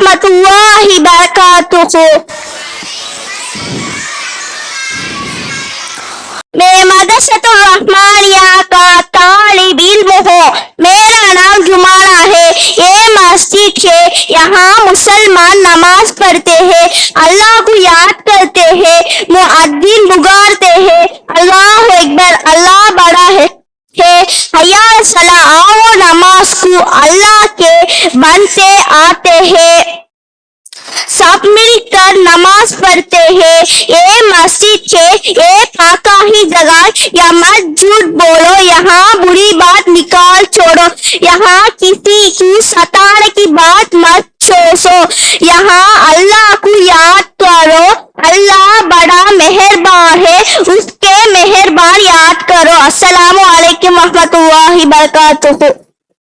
रहमतुल्लाहि बरकातुहू। मैं मदरसतुर रहमानिया का तालिब इल्म हूँ। मेरा नाम जुमाना है। ये मस्जिद है, यहाँ मुसलमान नमाज पढ़ते हैं, अल्लाह को याद करते हैं, मुअद्दिन पुकारते हैं, अल्लाह अकबर, अल्लाह बड़ा है। हया सला, आओ नमाज को अल्लाह के बनते आते हैं, सब मिलकर नमाज पढ़ते हैं। ये मस्जिद है, ये पाका ही जगह, या मत झूठ बोलो, यहाँ बुरी बात निकाल छोड़ो, यहाँ किसी की सताने की बात मत छोड़ो, यहाँ अल्लाह को याद करो, अल्लाह बड़ा मेहरबान है, उसके मेहरबान याद करो। अस्सलामु अलैकुम रहमतुल्लाहि बरकातुहू।